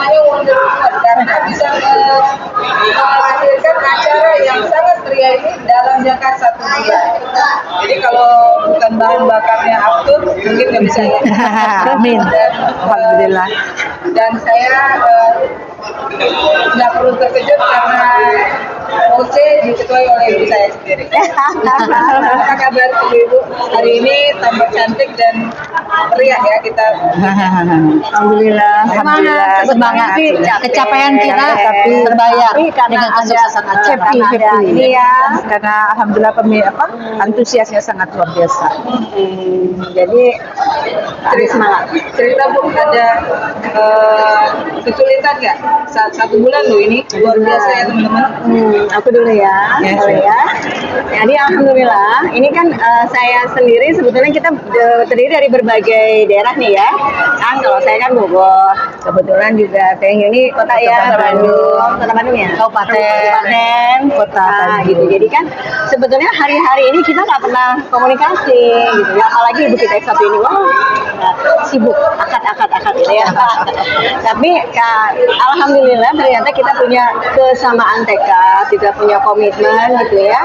semuanya wonder woman karena bisa menghadirkan acara yang sangat meriah ini dalam jangka 1 bulan. Jadi kalau bukan bahan bakarnya aftur, mungkin nggak bisa ya. Amin. Alhamdulillah. Dan saya nggak perlu terkejut karena OC diketuai oleh ibu saya sendiri. Apa kabar ibu? Hari ini tambah cantik dan meriah ya kita. Alhamdulillah. Semangat. Kecapaian kita terbayar dengan kesuksesan acara. Ini ya. Karena alhamdulillah antusiasnya sangat luar biasa. Jadi cerita Bu, ada kesulitan nggak saat 1 bulan loh ini luar biasa ya teman-teman. Aku dulu ya, Jadi alhamdulillah, ini kan saya sendiri sebetulnya kita terdiri dari berbagai daerah nih ya. Kan kalau saya kan Bogor, kebetulan juga Teh Yuni kota ya Kota Bandung ya, kabupaten, kota gitu. Jadi kan sebetulnya hari-hari ini kita nggak pernah komunikasi gitu ya. Apalagi ibu kita satu ini, sibuk akad gitu ya. Tapi ya, alhamdulillah ternyata kita punya kesamaan tekad, kita punya komitmen gitu ya.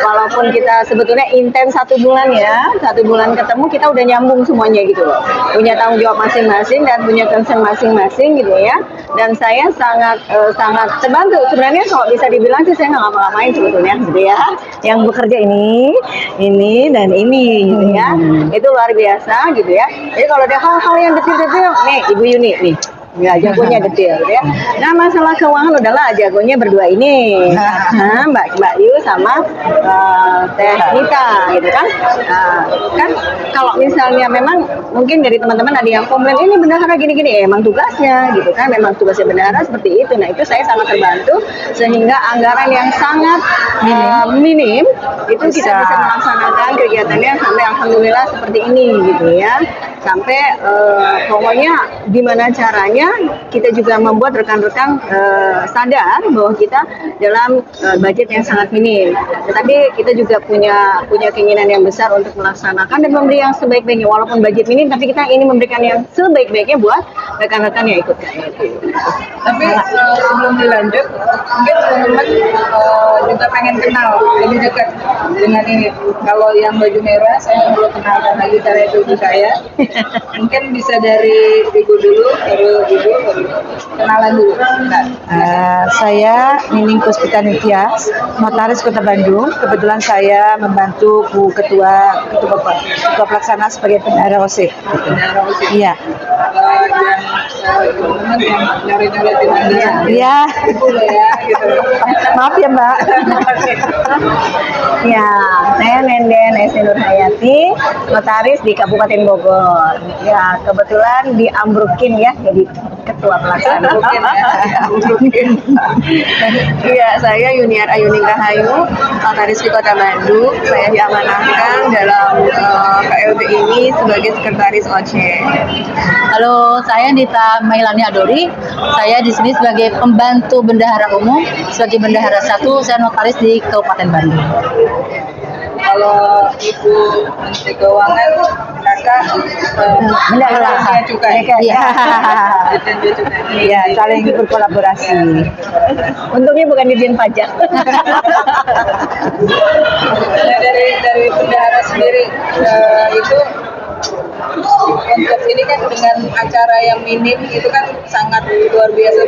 Walaupun kita sebetulnya intens 1 bulan ya, 1 bulan ketemu kita udah nyambung semuanya gitu loh. Punya tanggung jawab masing-masing dan punya concern masing-masing gitu ya. Dan saya sangat terbantu. Sebenarnya kalau bisa dibilang sih saya nggak ngapa-ngapain sebetulnya gitu ya. Yang bekerja ini dan ini gitu ya. Itu luar biasa gitu ya. Jadi kalau ada hal-hal yang detail-detail, nih Ibu Yuni nih. Ya, jagonya detail ya. Nah, masalah keuangan udahlah jagonya berdua ini. Mbak Yu sama Teh Nita gitu kan. Kan kalau misalnya memang mungkin dari teman-teman ada yang komplain ini bendahara gini-gini, emang tugasnya gitu kan, memang tugasnya bendahara seperti itu. Nah, itu saya sangat terbantu sehingga anggaran yang sangat minim itu kita bisa melaksanakan kegiatannya sampai alhamdulillah seperti ini gitu ya. Sampai pokoknya gimana caranya kita juga membuat rekan-rekan sadar bahwa kita dalam budget yang sangat minim. Tetapi kita juga punya keinginan yang besar untuk melaksanakan dan memberi yang sebaik-baiknya. Walaupun budget minim, tapi kita ini memberikan yang sebaik-baiknya buat rekan-rekan yang ikut kami. Tapi sebelum dilanjut, mungkin teman-teman juga pengen kenal lebih dekat dengan ini. Kalau yang baju merah, saya belum kenalkan lagi karena itu ibu saya. Mungkin bisa dari ibu dulu, kenalan dulu. Saya Nining Puspita Nityas, Notaris Kota Bandung. Kebetulan saya membantu Bu Ketua Pelaksana sebagai bendahara OC. Iya. Teman-teman yang nyari-nyari di Anda. Iya. Gitu. Maaf ya Mbak. Ya, saya Nenden Esi Nurhayati, notaris di Kabupaten Bogor. Ya, kebetulan diambrukin ya jadi ketua pelaksana. Iya, saya Yuniar Ayuning Rahayu, notaris di Kota Bandung. Saya diamanahkan dalam KLB ini sebagai sekretaris OC. Halo, saya Dita Mailani Adori. Saya di sini sebagai pembantu bendahara umum, sebagai bendahara 1, saya notaris di Kabupaten Bandung. Kalau Ibu Menteri Keuangan, Kakak bendahara cukai. Iya, saling berkolaborasi. Untungnya bukan dirjen pajak. Nah, dari bendahara sendiri itu untuk ini kan dengan acara yang minim itu kan sangat luar biasa,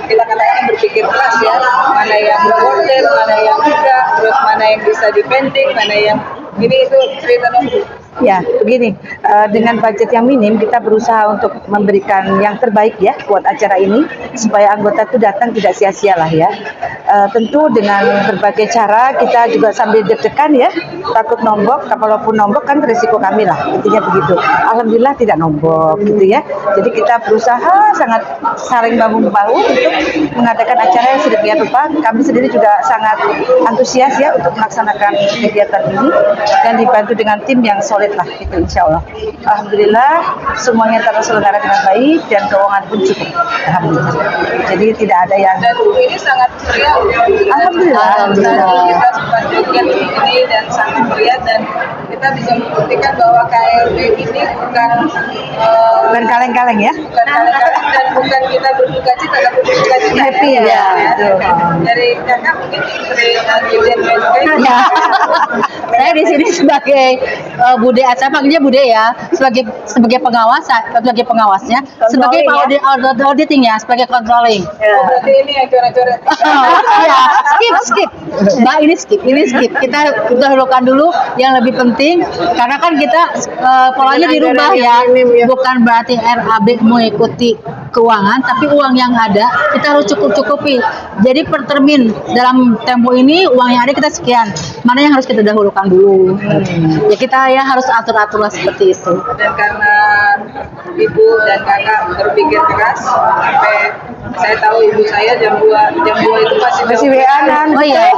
kita katakan berpikir keras ya, mana yang berorder, mana yang tidak, terus mana yang bisa dipenting, mana yang ini itu ceritanya. Ya, begini, dengan budget yang minim kita berusaha untuk memberikan yang terbaik ya buat acara ini supaya anggota itu datang tidak sia-sia lah ya. Tentu dengan berbagai cara kita juga sambil deg-degan ya, takut nombok, kalaupun nombok kan risiko kami lah, intinya begitu. Alhamdulillah tidak nombok gitu ya. Jadi kita berusaha sangat saling bahu-membahu untuk mengadakan acara yang sedemikian rupa. Kami sendiri juga sangat antusias ya untuk melaksanakan kegiatan ini dan dibantu dengan tim yang solid lah gitu insya Allah. Alhamdulillah semuanya terselenggara dengan baik dan keuangan pun cukup. Alhamdulillah. Jadi tidak ada yang. Dan ini sangat meriah. Alhamdulillah. Kita sempat joget ini dan sangat meriah dan kita bisa membuktikan bahwa KLB ini bukan Bukan kaleng-kaleng ya. bukan kaleng-kaleng dan bukan kita berduka cita, tapi berduka cita. Happy ya, betul. Dari kakak mungkin dari Dirjen Bea Cukai. Ya, saya di sini sebagai bude, saya panggilnya bude ya, sebagai pengawasnya, sebagai auditing ya, sebagai controlling. Oh, berarti ini yang coret-coret. Ya, skip. Mbak, ini skip. Kita dahulukan dulu yang lebih penting, karena kan kita polanya dirubah ya, bukan berarti RAB mengikuti keuangan, tapi uang yang ada kita harus cukupi. Jadi per termin dalam tempo ini uang yang ada kita sekian, mana yang harus kita dahulukan dulu. Ya kita ya harus atur-atur lah seperti itu. Dan karena ibu dan kakak berpikir keras sampai saya tahu ibu saya jam 2 itu masih WA-an. Oh iya.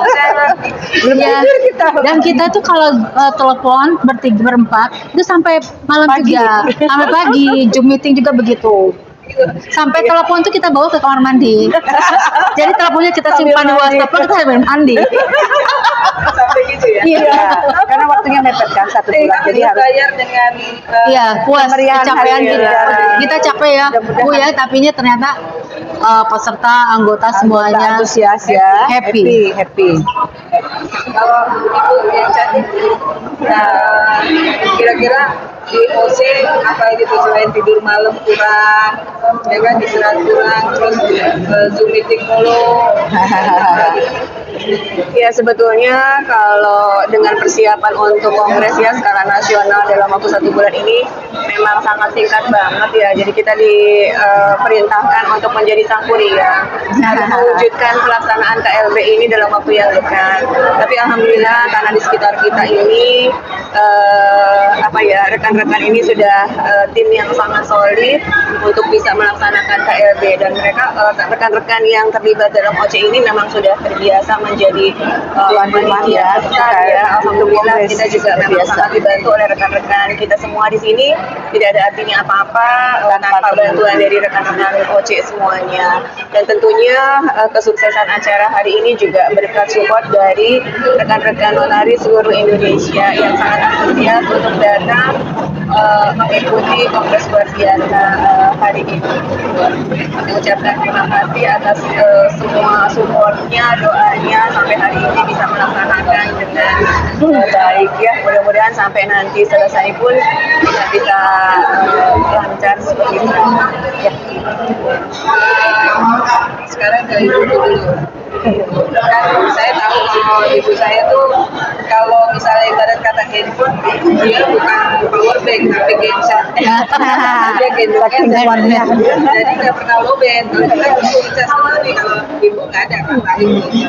Belum Ya, tidur kita. dan kita tuh kalau telepon berempat itu sampai malam Pagi. juga, sampai pagi. Zoom meeting juga begitu. Sampai telepon tuh kita bawa ke kamar mandi. Jadi teleponnya kita simpan di wastafel, kita sambil mandi. sampai gitu ya. Iya. Karena waktunya mepet kan 1 bulan, jadi harus bayar dengan Iya, puas Kemeriahan capaian hari kita. raya. Kita capek ya, Bu ya, tapinya ternyata peserta anggota semuanya antusias ya, happy. kalau ibu yang cantik. Nah, kira-kira di OC apa gitu selain tidur malam kurang, ya kan istirahat kurang, terus Zoom meeting mulu. Ya sebetulnya kalau dengan persiapan untuk kongres ya skala nasional dalam waktu 1 bulan ini memang sangat singkat banget ya. Jadi kita diperintahkan untuk menjadi sang kuria, harus mewujudkan pelaksanaan KLB ini dalam waktu yang dekat. Tapi alhamdulillah karena di sekitar kita ini rekan-rekan ini sudah tim yang sangat solid untuk bisa melaksanakan KLB, dan mereka rekan-rekan yang terlibat dalam OC ini memang sudah terbiasa menjadi tuan rumah ya. Alhamdulillah kita juga memang sangat dibantu oleh rekan-rekan kita semua di sini. Tidak ada artinya apa-apa tanpa bantuan dari rekan-rekan OC semuanya. Dan tentunya kesuksesan acara hari ini juga berkat support dari rekan-rekan notaris seluruh Indonesia yang sangat antusias untuk datang mengikuti kongres luar biasa hari ini. Kami ucapkan terima kasih atas semua supportnya, doanya sampai hari ini bisa melaksanakan dengan baik ya. Mudah-mudahan sampai nanti selesai pun kita bisa lancar seperti itu. Ya. Sekarang ke ibu dulu. Kan saya tahu kalau ibu saya tuh kalau misalnya ibarat kata handphone, dia bukan power bank tapi genset. Dia genset. Jadi nggak pernah lowbat. Kalau kita bisa semua nih, kalau ibu nggak ada kan tadi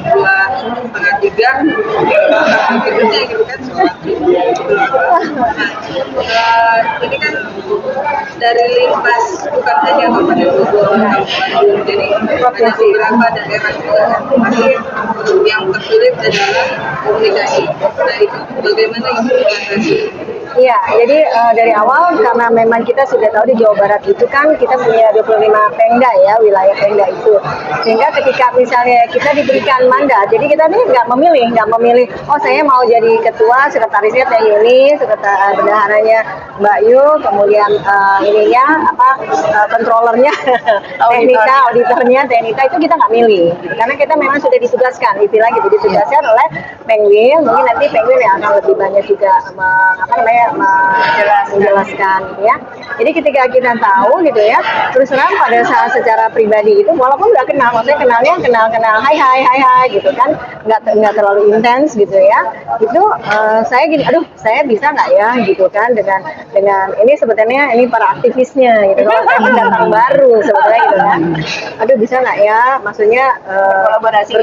2:30 tidurnya gitu kan sholat. Ini kan dari lintas bukan hanya Kabupaten Bogor, jadi ada beberapa daerah juga masih yang tersulit adalah komunikasi. Nah itu bagaimana ibu mengatasi? Iya, jadi dari awal karena memang kita sudah tahu di Jawa Barat itu kan kita punya 25 pengda ya, wilayah pengda itu. Sehingga ketika misalnya kita diberikan mandat, jadi kita nih nggak memilih, oh saya mau jadi ketua, sekretarisnya Teh Yuni, bendaharanya Mbak Yu, kemudian kontrolernya Teknika, auditornya Teknika, itu kita nggak milih. Karena kita memang sudah ditugaskan, istilah gitu, ditugaskan oleh Penguin, mungkin nanti Penguin yang akan lebih banyak juga menjelaskan gitu ya. Jadi ketika kita tahu gitu ya, terus terang pada saat secara pribadi itu walaupun nggak kenal, maksudnya kenal hai gitu kan, nggak terlalu intens gitu ya. Itu saya gini, aduh saya bisa nggak ya gitu kan dengan ini sebetulnya ini para aktivisnya gitu, kalau saya pendatang baru sebetulnya gitu kan. Aduh bisa nggak ya, maksudnya berkolaborasi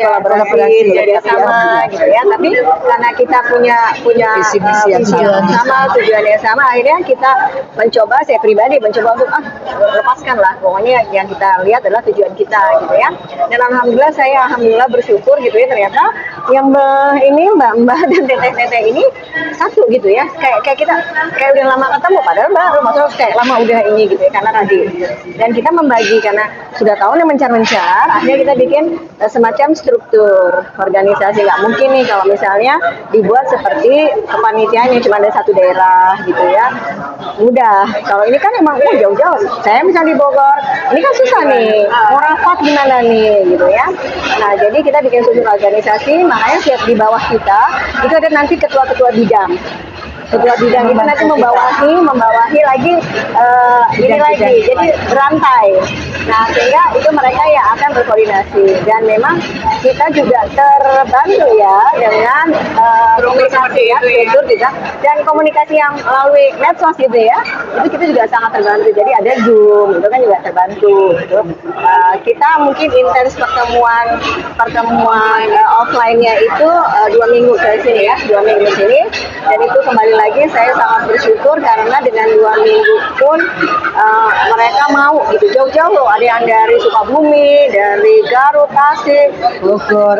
kerjasama gitu ya. Tapi karena kita punya visi misi yang sama, tujuan yang sama, akhirnya kita mencoba, saya pribadi mencoba untuk lepaskan lah, pokoknya yang kita lihat adalah tujuan kita gitu ya. Dan alhamdulillah saya bersyukur gitu ya, ternyata ini mbak-mbak dan teteh-teteh ini satu gitu ya, kayak kita kayak udah lama ketemu padahal baru, maksudnya kayak lama udah ini gitu ya, karena tadi dan kita membagi karena sudah tahun yang mencar-mencar, akhirnya kita bikin semacam struktur organisasi. Nggak mungkin nih kalau misalnya dibuat seperti kepanitiaan yang cuma ada satu daerah gitu ya, mudah. Kalau ini kan emang jauh-jauh, saya misalnya di Bogor, ini kan susah nih, mau rapat gimana nih gitu ya. Nah jadi kita bikin struktur organisasi, makanya siap di bawah kita itu ada nanti ketua-ketua bidang. Ketua bidang itu nanti membawahi lagi ini lagi, jadi berantai. Nah sehingga itu mereka yang akan berkoordinasi dan memang kita juga terbantu ya dengan komunikasi ya, struktur juga dan komunikasi yang melalui medsos gitu ya, itu kita juga sangat terbantu. Jadi ada Zoom itu kan juga terbantu gitu. Kita mungkin intens pertemuan offline-nya itu 2 minggu dari sini ya, 2 minggu sini, dan itu kembali lagi saya sangat bersyukur karena dengan 2 minggu pun mereka mau gitu, jauh-jauh loh, ada yang dari Sukabumi, dari Garut, Tasik, Bogor.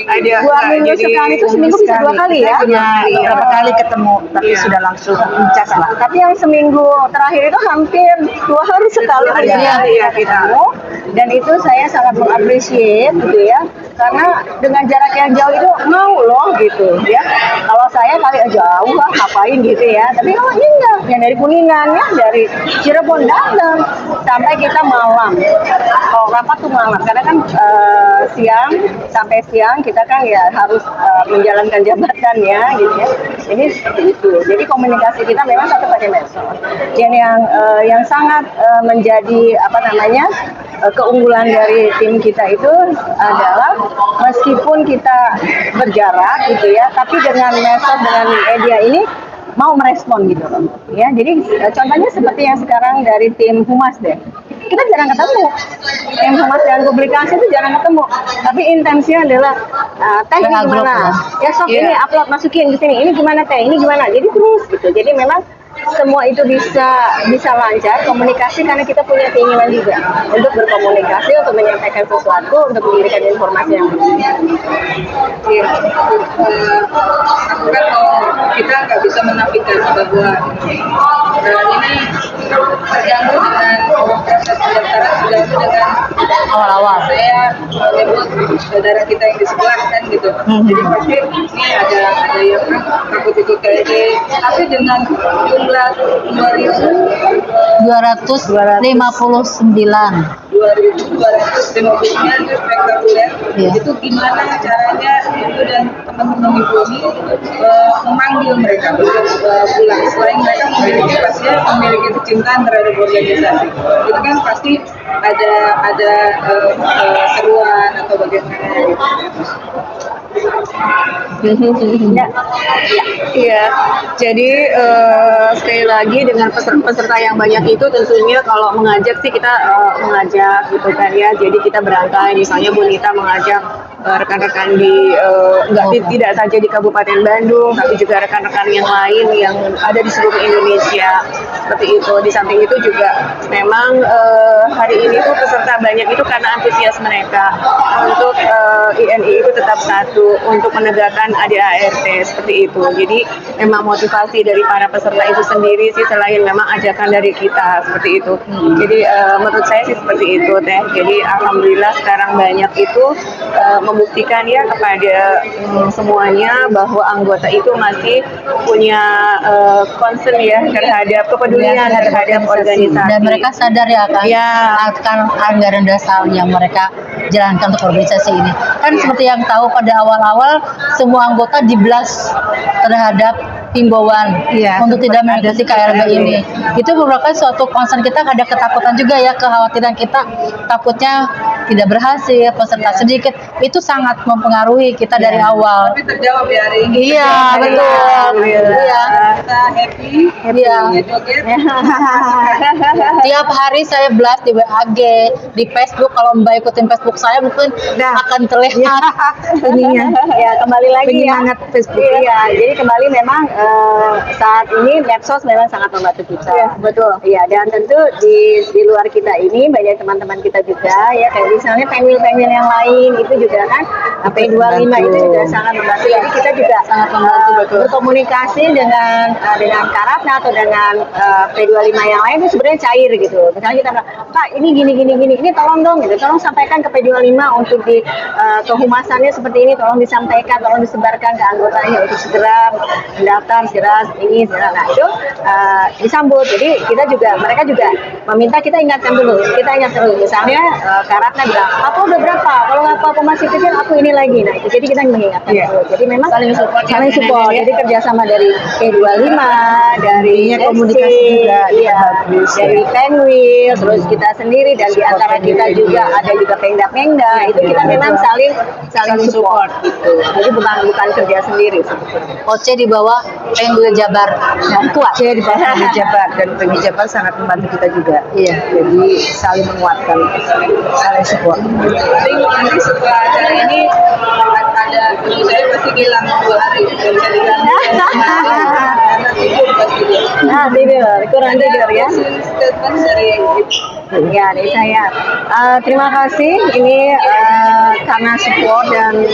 Ada 2 minggu sekali itu seminggu bisa 2 kali ya. Beberapa kali ketemu, tapi sudah langsung puncak lah. Tapi yang seminggu terakhir itu hampir 2 hari sekali ketemu, dan itu saya sangat mengapresiasi gitu ya, karena dengan jarak yang jauh itu mau loh gitu ya. Kalau saya kali jauh lah ngapain gitu ya, tapi kalau ini enggak, yang dari Kuningan ya, dari Cirebon datang sampai kita malam. Kalau rapat tuh malam karena kan siang sampai siang kita kan ya harus menjalankan jabatan ya gitu ya. Ini itu. Jadi komunikasi kita memang satu pakai medsos. Dan yang sangat menjadi apa namanya keunggulan dari tim kita itu adalah meskipun kita berjarak gitu ya, tapi dengan medsos, dengan media ini mau merespon gitu loh ya. Jadi contohnya seperti yang sekarang dari tim Humas deh, kita jarang ketemu. Tim Humas dan publikasi itu jarang ketemu, tapi intensinya adalah teh ini gimana ya, sok ini upload masukin ke sini, ini gimana teh, ini gimana, jadi terus gitu. Jadi memang semua itu bisa lancar komunikasi karena kita punya keinginan juga untuk berkomunikasi, untuk menyampaikan sesuatu, untuk memberikan informasi yang benar. Iya, kan kalau kita nggak bisa menafikan bahwa ini terganggu dengan proses pendaftaran, terganggu dengan Awal-awal. saya menyebut saudara kita yang di sebelah kan gitu. Jadi pasti ini ada yang takut ikut KD, tapi dengan jumlah 2.259 itu spektakuler. Itu gimana caranya itu dan teman-teman ibu ini memanggil mereka untuk pulang, selain mereka memiliki pastinya memiliki kecintaan terhadap organisasi, itu kan pasti ada seruan atau bagaimana gitu. Iya, jadi sekali lagi dengan peserta yang banyak itu tentunya kalau mengajak sih kita mengajak gitu kan ya. Jadi kita berangkai, misalnya Bu Nita mengajak rekan-rekan di tidak saja di Kabupaten Bandung, tapi juga rekan-rekan yang lain yang ada di seluruh Indonesia seperti itu. Di samping itu juga memang hari ini tuh peserta banyak itu karena antusias mereka untuk INI itu tetap satu, untuk menegakkan ADART seperti itu. Jadi memang motivasi dari para peserta itu sendiri sih, selain memang ajakan dari kita seperti itu. Jadi menurut saya sih seperti itu teh. Jadi alhamdulillah sekarang banyak itu membuktikan ya kepada semuanya bahwa anggota itu masih punya concern ya terhadap kepedulian terhadap organisasi. Dan mereka sadar ya kan, akan anggaran dasar yang mereka jalankan untuk organisasi ini. Kan seperti yang tahu pada awal-awal semua anggota diblas terhadap himbauan untuk tidak mengikuti KRB ini. Itu merupakan suatu concern kita, ada ketakutan juga ya, kekhawatiran kita takutnya tidak berhasil, peserta sedikit. Itu sangat mempengaruhi kita dari awal. Tapi terjawab ya hari ini. Iya, betul. Iya. Kita happy. Iya. Joget. Tiap hari saya blast di WAG, di Facebook. Kalau Mbak ikutin Facebook saya mungkin akan terlihat ininya. Ya kembali lagi penyemangat Facebook. Iya, jadi kembali memang saat ini medsos memang sangat membantu kita. Iya, betul. Iya, dan tentu di luar kita ini banyak teman-teman kita juga ya, kayak misalnya penwil-penwil yang lain itu juga kan P25 itu juga sangat membantu. Jadi kita juga sangat membantu berkomunikasi dengan Karatna atau dengan P25 yang lain itu sebenarnya cair gitu. Misalnya kita bilang, Pak ini gini, ini tolong dong gitu, tolong sampaikan ke P25 untuk di kehumasannya seperti ini, tolong disampaikan, tolong disebarkan ke anggotanya untuk segera mendaftar, segera ini, segera. Nah itu disambut. Jadi mereka juga meminta kita ingatkan dulu, misalnya Karatna bilang, aku udah berapa, kalau aku masih kecil aku ini lagi. Nah itu jadi kita mengingatkan dulu. Jadi memang saling support. Jadi kerjasama dari P25, dari komunikasi juga bagus, dari Penwil, terus kita sendiri, dan di antara kita juga ada juga Pengda, itu kita memang saling support gitu. Jadi bukan kerja sendiri sebetulnya. Oce di bawah Penwil Jabar kuat. Saya di bawah Penwil Jabar, dan Penwil Jabar sangat membantu kita juga. Iya, jadi saling menguatkan, saling support. Nanti setelah acara ini ada saya pasti hilang 2 hari, nggak bisa diganggu. Karena tidur pasti dia. Tidur, kurang tidur ya. Statement dari Ya, dari saya. Terima kasih. Ini karena support dan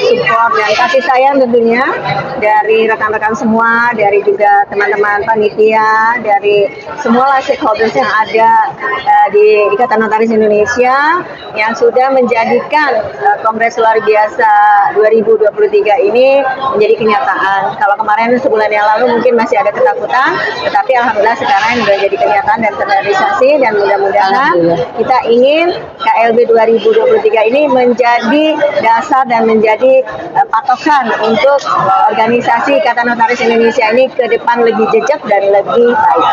kasih sayang tentunya dari rekan-rekan semua, dari juga teman-teman panitia, dari semua stakeholders yang ada di Ikatan Notaris Indonesia yang sudah menjadikan Kongres Luar Biasa 2023 ini menjadi kenyataan. Kalau kemarin sebulan yang lalu mungkin masih ada ketakutan, tetapi alhamdulillah sekarang sudah jadi kenyataan dan terrealisasi, dan mudah-mudahan kita ingin KLB 2023 ini menjadi dasar dan menjadi patokan untuk organisasi Ikatan Notaris Indonesia ini ke depan lebih jejak dan lebih baik.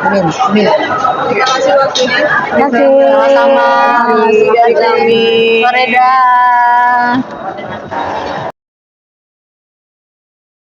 Amin. Terima kasih waktunya. Terima kasih. Sama-sama. Terima kasih. Sore dah.